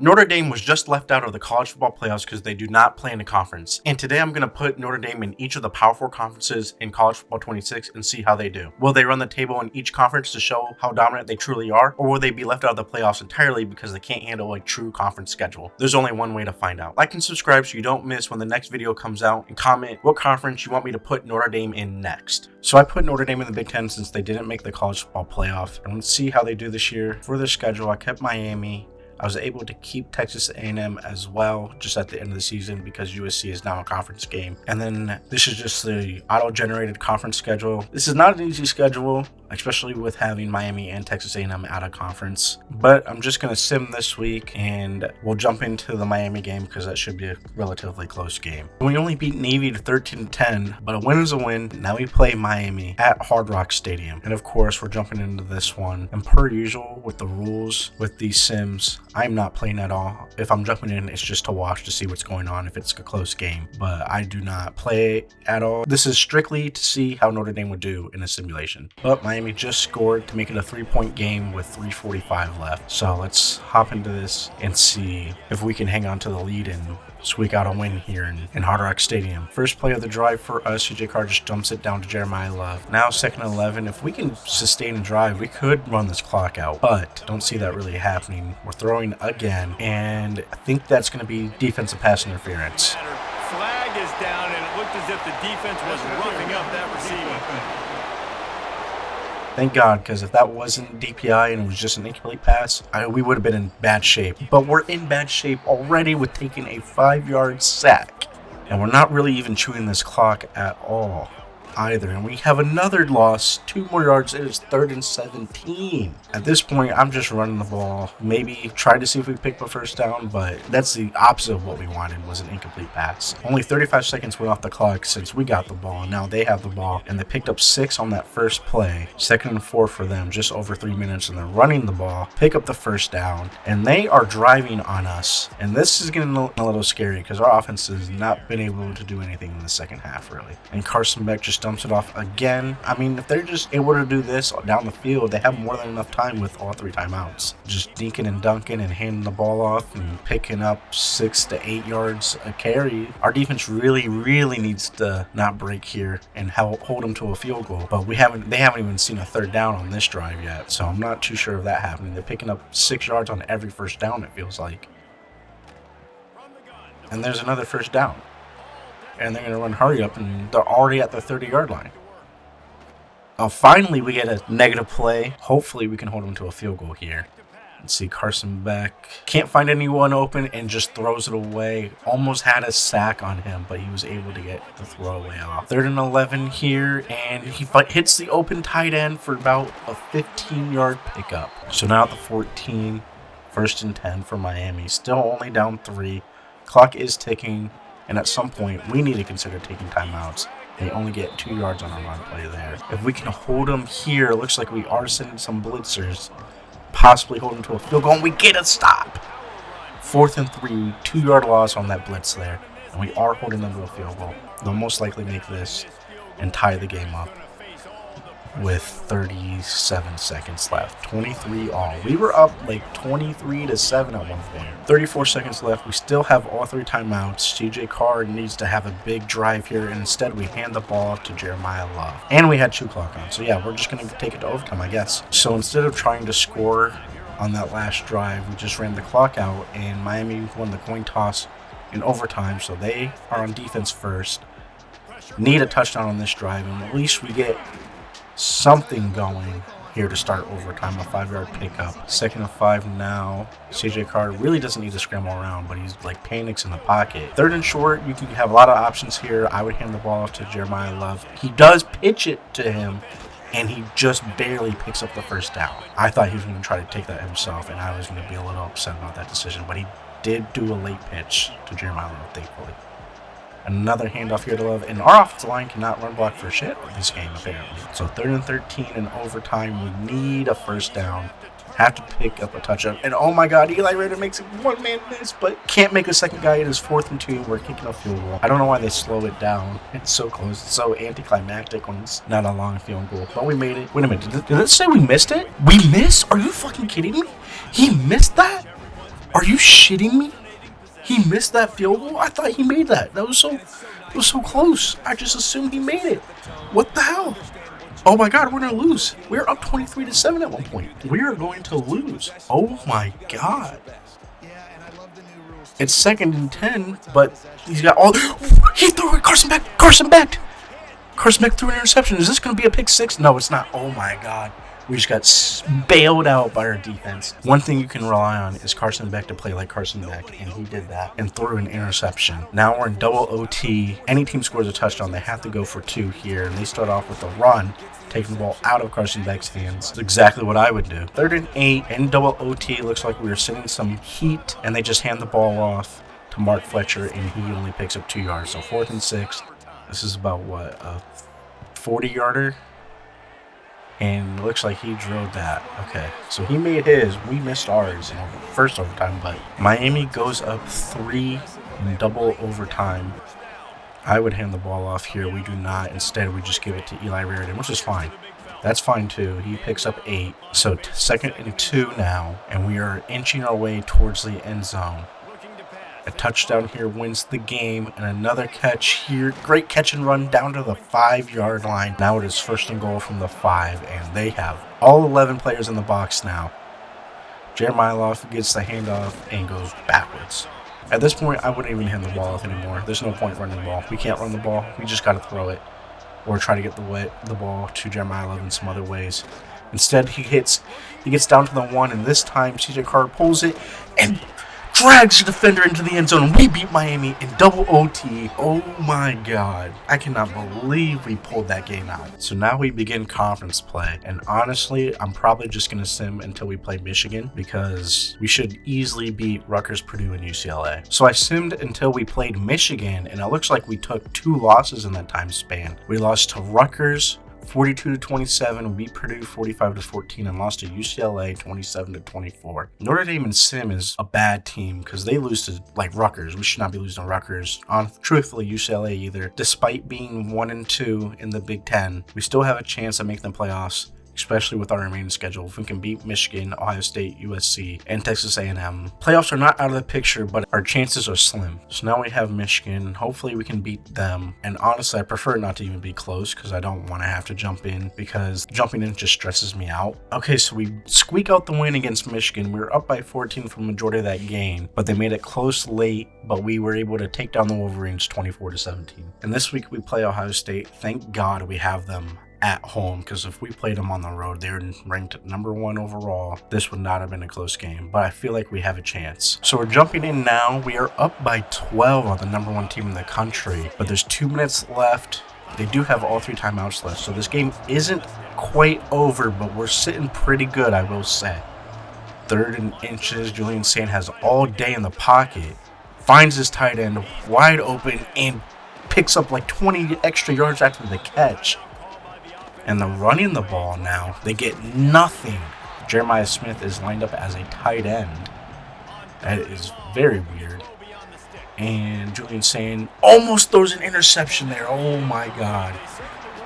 Notre Dame was just left out of the college football playoffs because they do not play in a conference. And today I'm going to put Notre Dame in each of the Power 4 conferences in college football 26 and see how they do. Will they run the table in each conference to show how dominant they truly are? Or will they be left out of the playoffs entirely because they can't handle a true conference schedule? There's only one way to find out. Like and subscribe so you don't miss when the next video comes out, and comment what conference you want me to put Notre Dame in next. So I put Notre Dame in the Big Ten since they didn't make the college football playoff. And let's see how they do this year. For their schedule, I kept Miami. I was able to keep Texas A&M as well just at the end of the season because USC is now a conference game. And then this is just the auto-generated conference schedule. This is not an easy schedule, especially with having Miami and Texas A&M out of conference. But I'm just going to sim this week and we'll jump into the Miami game because that should be a relatively close game. We only beat Navy to 13-10, but a win is a win. Now we play Miami at Hard Rock Stadium. And of course, we're jumping into this one. And per usual with the rules with these sims, I'm not playing at all. If I'm jumping in, it's just to watch to see what's going on if it's a close game. But I do not play at all. This is strictly to see how Notre Dame would do in a simulation. But Miami just scored to make it a 3-point game with 3:45 left. So let's hop into this and see if we can hang on to the lead and squeak out a win here in Hard Rock Stadium. First play of the drive for us, CJ Carr just dumps it down to Jeremiah Love. Now 2nd and 11. If we can sustain a drive, we could run this clock out, but don't see that really happening. We're throwing again, and I think that's going to be defensive pass interference. Flag is down, and it looked as if the defense was roughing up that receiver. Thank God, because if that wasn't DPI and it was just an incomplete pass, we would have been in bad shape. But we're in bad shape already with taking a 5-yard sack. And we're not really even chewing this clock at all either. And we have another loss, 2 more yards. It is 3rd and 17. At this point, I'm just running the ball. Maybe try to see if we pick up a first down, but that's the opposite of what we wanted, was an incomplete pass. Only 35 seconds went off the clock since we got the ball. Now they have the ball, and they picked up 6 on that first play. 2nd and 4 for them, just over 3 minutes, and they're running the ball, pick up the first down, and they are driving on us. And this is getting a little scary because our offense has not been able to do anything in the second half, really. And Carson Beck just dumps it off again. I mean, if they're just able to do this down the field, they have more than enough time with all 3 timeouts. Just dinking and dunking and handing the ball off and picking up 6 to 8 yards a carry. Our defense really needs to not break here and hold them to a field goal. But they haven't even seen a 3rd down on this drive yet, so I'm not too sure of that happening. They're picking up 6 yards on every first down, it feels like. And there's another first down. And they're going to run hurry up, and they're already at the 30-yard line. Finally, we get a negative play. Hopefully, we can hold them to a field goal here. Let's see, Carson Beck can't find anyone open and just throws it away. Almost had a sack on him, but he was able to get the throwaway off. 3rd and 11 here, and he hits the open tight end for about a 15-yard pickup. So now at the 14, 1st and 10 for Miami. Still only down 3. Clock is ticking. And at some point, we need to consider taking timeouts. They only get 2 yards on a run play there. If we can hold them here, it looks like we are sending some blitzers. Possibly hold them to a field goal, and we get a stop. 4th and 3, 2-yard loss on that blitz there. And we are holding them to a field goal. They'll most likely make this and tie the game up with 37 seconds left. 23 all. We were up like 23-7 at one point. 34 seconds left. We still have all 3 timeouts. CJ Carr needs to have a big drive here, and instead we hand the ball off to Jeremiah Love. And we had 2 clock on. So yeah, we're just going to take it to overtime, I guess. So instead of trying to score on that last drive, we just ran the clock out, and Miami won the coin toss in overtime. So they are on defense first. Need a touchdown on this drive, and at least we get something going here to start overtime. A 5-yard pickup. 2nd and 5 now. CJ Carr really doesn't need to scramble around, but he's like panics in the pocket. 3rd and short, you can have a lot of options here. I would hand the ball off to Jeremiah Love. He does pitch it to him, and he just barely picks up the first down. I thought he was going to try to take that himself, and I was going to be a little upset about that decision, but he did do a late pitch to Jeremiah Love, thankfully. Another handoff here to Love, and our offensive line cannot run block for shit this game, apparently. So 3rd and 13 in overtime. We need a first down. Have to pick up a touchdown. And oh my God, Eli Rader makes a one-man miss, but can't make a second guy. It is 4th and 2. We're kicking a field goal. I don't know why they slow it down. It's so close. It's so anticlimactic when it's not a long field goal. But we made it. Wait a minute. Did it say we missed it? We missed? Are you fucking kidding me? He missed that? Are you shitting me? He missed that field goal? I thought he made that. It was so close. I just assumed he made it. What the hell? Oh my god, we're going to lose. We're up 23-7 at one point. We are going to lose. Oh my god. It's 2nd and 10, but he's got all... He threw it. Carson Beck threw an interception. Is this going to be a pick six? No, it's not. Oh my god. We just got bailed out by our defense. One thing you can rely on is Carson Beck to play like Carson Beck, and he did that and threw an interception. Now we're in double OT. Any team scores a touchdown, they have to go for 2 here, and they start off with a run, taking the ball out of Carson Beck's hands. That's exactly what I would do. 3rd and 8 in double OT. Looks like we were sitting some heat, and they just hand the ball off to Mark Fletcher, and he only picks up 2 yards. So 4th and 6. This is about what, a 40-yarder? And it looks like he drilled that. Okay, so he made his. We missed ours in first overtime, but Miami goes up 3 in double overtime. I would hand the ball off here. We do not. Instead, we just give it to Eli Raridan, which is fine. That's fine, too. He picks up 8. So 2nd and 2 now, and we are inching our way towards the end zone. A touchdown here wins the game, and another catch here. Great catch and run down to the 5-yard line. Now it is 1st and goal from the 5, and they have all 11 players in the box now. Jeremiah Love gets the handoff and goes backwards. At this point, I wouldn't even hand the ball off anymore. There's no point running the ball. We can't run the ball. We just got to throw it or try to get the ball to Jeremiah Love in some other ways. Instead, he gets down to the 1, and this time CJ Carr pulls it and drags the defender into the end zone, and we beat Miami in double OT. Oh my god. I cannot believe we pulled that game out. So now we begin conference play, and honestly, I'm probably just going to sim until we play Michigan, because we should easily beat Rutgers, Purdue, and UCLA. So I simmed until we played Michigan, and it looks like we took 2 losses in that time span. We lost to Rutgers 42-27, we beat Purdue 45-14, and lost to UCLA 27-24. Notre Dame and Sim is a bad team because they lose to like Rutgers. We should not be losing to Rutgers. Truthfully, UCLA either. Despite being 1-2 in the Big Ten, we still have a chance to make the playoffs, especially with our remaining schedule. If we can beat Michigan, Ohio State, USC, and Texas A&M. Playoffs are not out of the picture, but our chances are slim. So now we have Michigan. Hopefully we can beat them. And honestly, I prefer not to even be close because I don't want to have to jump in, because jumping in just stresses me out. Okay, so we squeak out the win against Michigan. We were up by 14 for the majority of that game, but they made it close late, but we were able to take down the Wolverines 24-17. And this week we play Ohio State. Thank God we have them at home, because if we played them on the road, they're ranked number 1 overall. This would not have been a close game, but I feel like we have a chance. So we're jumping in now. We are up by 12 on the number 1 team in the country, but there's 2 minutes left. They do have all 3 timeouts left, so this game isn't quite over, but we're sitting pretty good, I will say. 3rd and inches. Julian Sand has all day in the pocket, finds his tight end wide open, and picks up like 20 extra yards after the catch. And they're running the ball now. They get nothing. Jeremiah Smith is lined up as a tight end. That is very weird. And Julian Sand almost throws an interception there. Oh my god.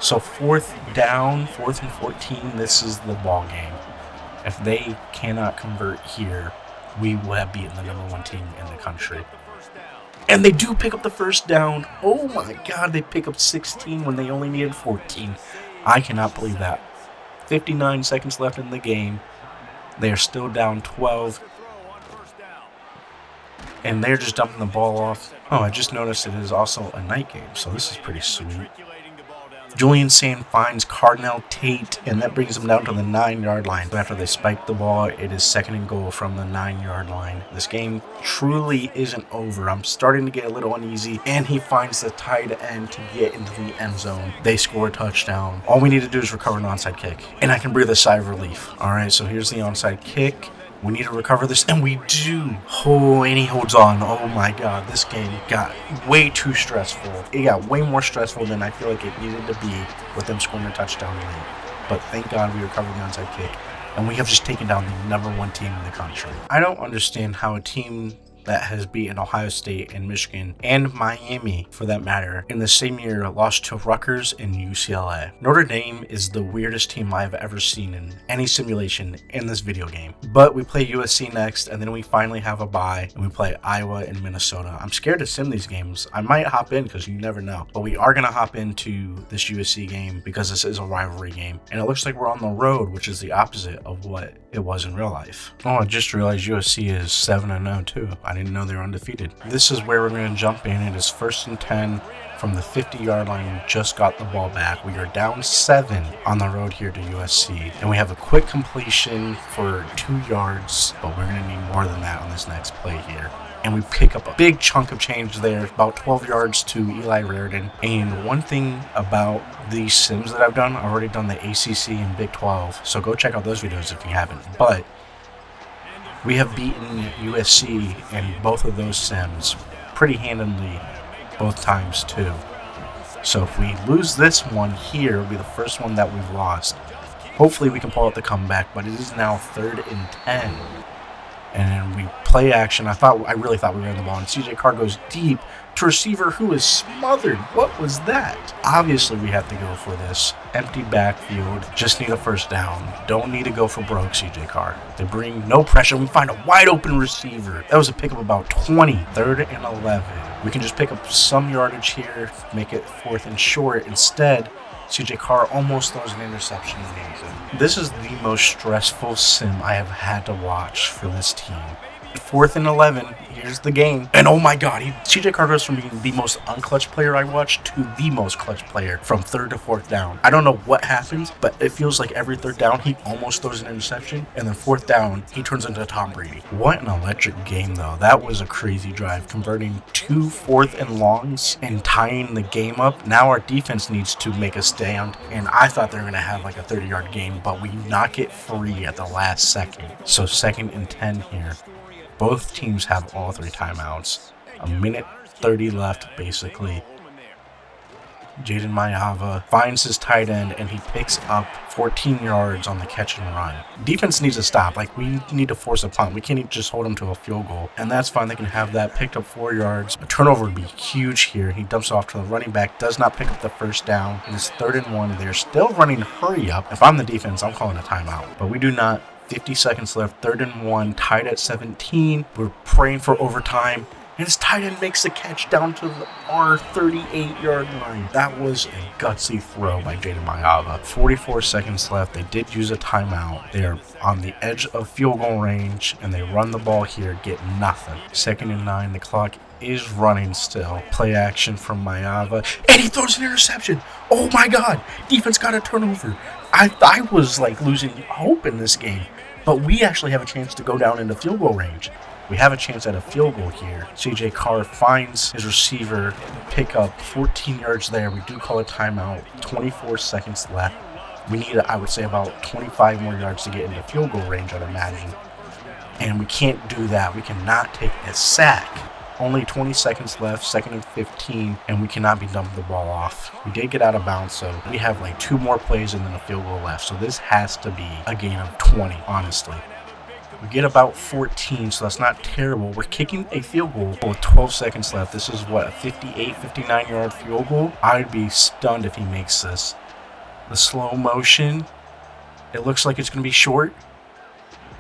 So 4th down, 4th and 14. This is the ball game. If they cannot convert here, we will have beaten the number 1 team in the country. And they do pick up the 1st down. Oh my god, they pick up 16 when they only needed 14. I cannot believe that. 59 seconds left in the game. They are still down 12. And they're just dumping the ball off. Oh, I just noticed it is also a night game, so this is pretty sweet. Julian Sand finds Cardinal Tate, and that brings him down to the 9-yard line. After they spike the ball, it is 2nd and goal from the 9-yard line. This game truly isn't over. I'm starting to get a little uneasy, and he finds the tight end to get into the end zone. They score a touchdown. All we need to do is recover an onside kick, and I can breathe a sigh of relief. All right, so here's the onside kick. We need to recover this, and we do. Oh, and he holds on. Oh my god, this game got way too stressful. It got way more stressful than I feel like it needed to be with them scoring a touchdown late. But thank God we recovered the onside kick, and we have just taken down the number 1 team in the country. I don't understand how a team that has beaten Ohio State and Michigan and Miami, for that matter, in the same year lost to Rutgers and UCLA. Notre Dame is the weirdest team I've ever seen in any simulation in this video game. But we play USC next, and then we finally have a bye, and we play Iowa and Minnesota. I'm scared to sim these games. I might hop in because you never know. But we are going to hop into this USC game because this is a rivalry game. And it looks like we're on the road, which is the opposite of what it was in real life. Oh, I just realized USC is 7-0 too. I didn't know they were undefeated. This is where we're going to jump in. It is 1st and 10 from the 50-yard line. We just got the ball back. We are down 7 on the road here to USC. And we have a quick completion for 2 yards, but we're going to need more than that on this next play here. And we pick up a big chunk of change there, about 12 yards to Eli Raridan. And one thing about these sims that I've done, I've already done the ACC and Big 12, so go check out those videos if you haven't. But we have beaten USC in both of those sims pretty handily both times too. So if we lose this one here, it'll be the first one that we've lost. Hopefully we can pull out the comeback, but it is now 3rd and 10. And we play action. I really thought we ran the ball. And CJ Carr goes deep to receiver who is smothered. What was that? Obviously, we have to go for this. Empty backfield. Just need a first down. Don't need to go for broke, CJ Carr. They bring no pressure. We find a wide open receiver. That was a pick of about 20. 3rd and 11. We can just pick up some yardage here. Make it 4th and short. Instead, CJ Carr almost throws an interception in the end zone. This is the most stressful sim I have had to watch for this team. 4th and 11, here's the game. And oh my god, CJ Carr goes from being the most unclutch player I watched to the most clutch player from 3rd to 4th down. I don't know what happens, but it feels like every 3rd down he almost throws an interception, and then 4th down he turns into Tom Brady. What an electric game though. That was a crazy drive, converting 2 4th and longs and tying the game up. Now our defense needs to make a stand, and I thought they were going to have like a 30-yard game, but we knock it free at the last second. So 2nd and 10 here. Both teams have all 3 timeouts. A minute 30 left, basically. Jaden Mayava finds his tight end, and he picks up 14 yards on the catch and run. Defense needs to stop. Like, we need to force a punt. We can't just hold them to a field goal. And that's fine. They can have that. Picked up 4 yards. A turnover would be huge here. He dumps off to the running back. Does not pick up the first down. It is 3rd and 1. They're still running hurry up. If I'm the defense, I'm calling a timeout. But we do not. 50 seconds left, 3rd and 1, tied at 17. We're praying for overtime, and his tight end makes the catch down to our 38-yard line. That was a gutsy throw by Jaden Mayava. 44 seconds left. They did use a timeout. They're on the edge of field goal range, and they run the ball here, get nothing. 2nd and 9. The clock is running still. Play action from Mayava, and he throws an interception. Oh my god, defense got a turnover. I was like losing hope in this game, but we actually have a chance to go down into field goal range. We have a chance at a field goal here. CJ Carr finds his receiver, pick up 14 yards there. We do call a timeout. 24 seconds left. We need, I would say, about 25 more yards to get into field goal range, I'd imagine. And we can't do that. We cannot take a sack. Only 20 seconds left, 2nd and 15, and we cannot be dumping the ball off. We did get out of bounds, so we have like 2 more plays and then a field goal left. So this has to be a gain of 20, honestly. We get about 14, so that's not terrible. We're kicking a field goal with 12 seconds left. This is what, a 58, 59-yard field goal? I'd be stunned if he makes this. The slow motion, it looks like it's going to be short.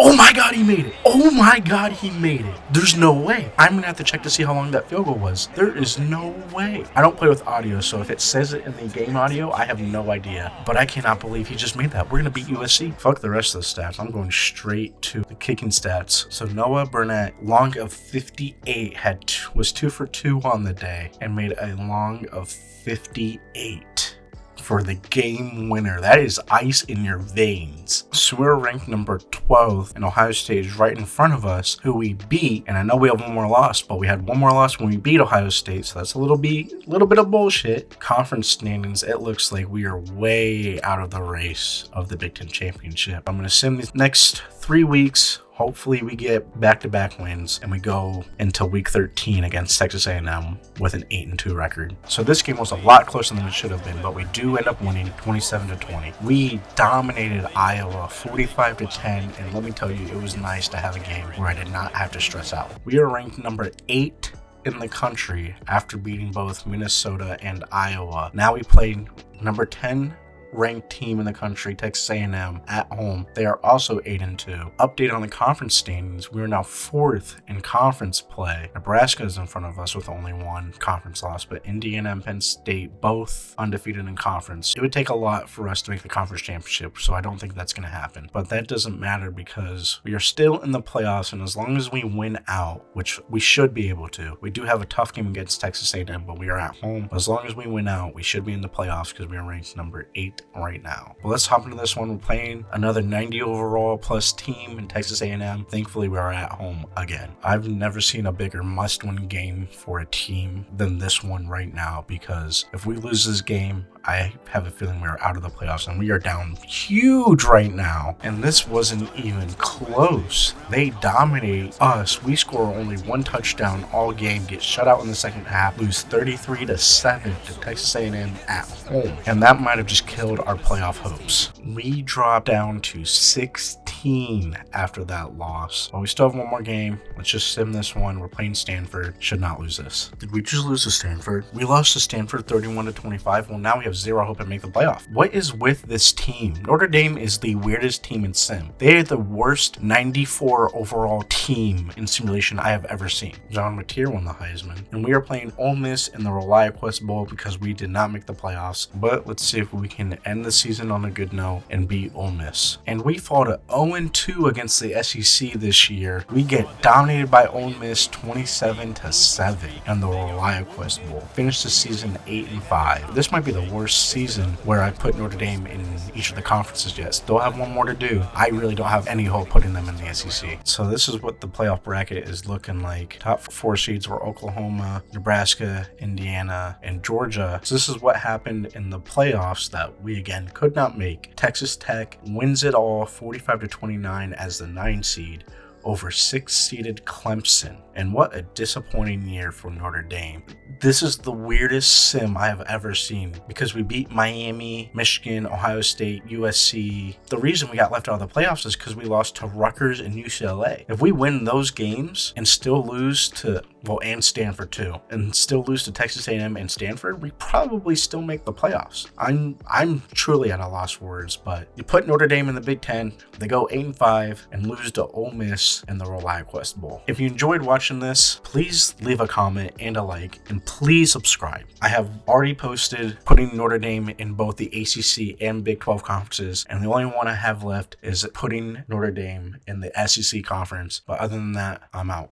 Oh my god, he made it! Oh my god, he made it! There's no way. I'm going to have to check to see how long that field goal was. There is no way. I don't play with audio, so if it says it in the game audio, I have no idea. But I cannot believe he just made that. We're going to beat USC. Fuck the rest of the stats. I'm going straight to the kicking stats. So Noah Burnett, long of 58, was 2 for 2 on the day and made a long of 58. For the game winner. That is ice in your veins. So we're ranked number 12, and Ohio State is right in front of us, who we beat. And I know we have 1 more loss, but we had 1 more loss when we beat Ohio State, so that's a little bit of bullshit. Conference standings, it looks like we are way out of the race of the Big Ten championship. I'm going to sim the next 3 weeks. Hopefully we get back-to-back wins and we go into week 13 against Texas A&M with an 8-2 record. So this game was a lot closer than it should have been, but we do end up winning 27-20. We dominated Iowa 45-10, and let me tell you, it was nice to have a game where I did not have to stress out. We are ranked number 8 in the country after beating both Minnesota and Iowa. Now we play number 10 ranked team in the country, Texas A&M, at home. They are also 8-2. Update on the conference standings: we are now 4th in conference play. Nebraska is in front of us with only 1 conference loss, but Indiana and Penn State both undefeated in conference. It would take a lot for us to make the conference championship, so I don't think that's going to happen. But that doesn't matter because we are still in the playoffs, and as long as we win out, which we should be able to, we do have a tough game against Texas A&M, but we are at home. As long as we win out, we should be in the playoffs because we are ranked number 8 right now. But let's hop into this one. We're playing another 90 overall plus team in Texas A&M. Thankfully, we are at home again. I've never seen a bigger must-win game for a team than this one right now, because if we lose this game, I have a feeling we're out of the playoffs, and we are down huge right now. And this wasn't even close. They dominate us. We score only 1 touchdown all game, get shut out in the second half, lose 33-7 to Texas A&M at home. And that might have just killed our playoff hopes. We dropped down to 16 after that loss. But we still have one more game. Let's just sim this one. We're playing Stanford. Should not lose this. Did we just lose to Stanford? We lost to Stanford 31-25. Well, now we have 0 hope to make the playoff. What is with this team? Notre Dame is the weirdest team in sim. They are the worst 94 overall team in simulation I have ever seen. John Mateer won the Heisman. And we are playing Ole Miss in the ReliaQuest Bowl because we did not make the playoffs. But let's see if we can end the season on a good note and beat Ole Miss. And we fall to 0-2 against the SEC this year. We get dominated by Ole Miss 27-7 in the ReliaQuest Bowl. Finished the season 8-5. This might be the worst season where I put Notre Dame in each of the conferences yet. Still have one more to do. I really don't have any hope putting them in the SEC. So this is what the playoff bracket is looking like. Top 4 seeds were Oklahoma, Nebraska, Indiana, and Georgia. So this is what happened in the playoffs that we again could not make. Texas Tech wins it all 45-29 as the 9 seed over 6-seeded Clemson. And what a disappointing year for Notre Dame. This is the weirdest sim I have ever seen because we beat Miami, Michigan, Ohio State, USC. The reason we got left out of the playoffs is because we lost to Rutgers and UCLA. If we win those games and still lose to, and Stanford too, and still lose to Texas A&M and Stanford, we probably still make the playoffs. I'm truly at a loss for words, but you put Notre Dame in the Big Ten, they go 8-5 and lose to Ole Miss in the ReliaQuest Bowl. If you enjoyed watching this, please leave a comment and a like, and please subscribe. I have already posted putting Notre Dame in both the ACC and Big 12 conferences, and the only one I have left is putting Notre Dame in the SEC conference. But other than that, I'm out.